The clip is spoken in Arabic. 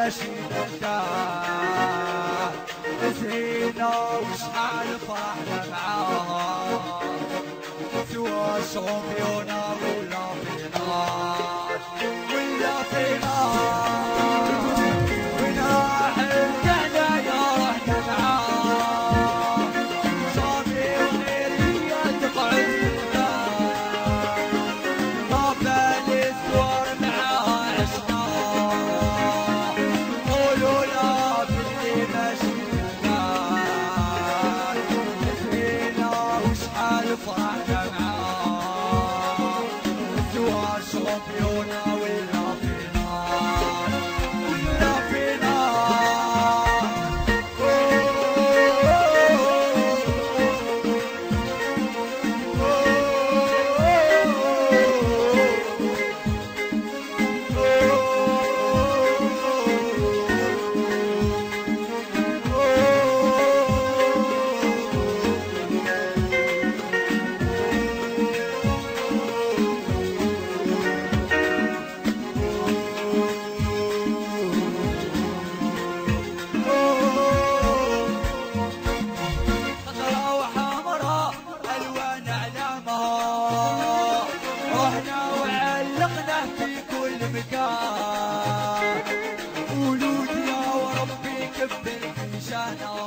ماشي نلقاه نسينا وشحال فرحنا معاه سوا شامبيونا ولا فينال ولا فينال وين راح الكهنة رحنا معاه صافي وغير هي تقعد طابة الاسوار معاه عشنا قولوا لا باللي ماشي نلقاه نسينا وشحال فرحنا معاه سوا شامبيونا ولا فينال ولا فينال خضرا وحمرا الوان اعلامها رحنا وعلقنا في كل مكان ولود يا وربي كبر في شانها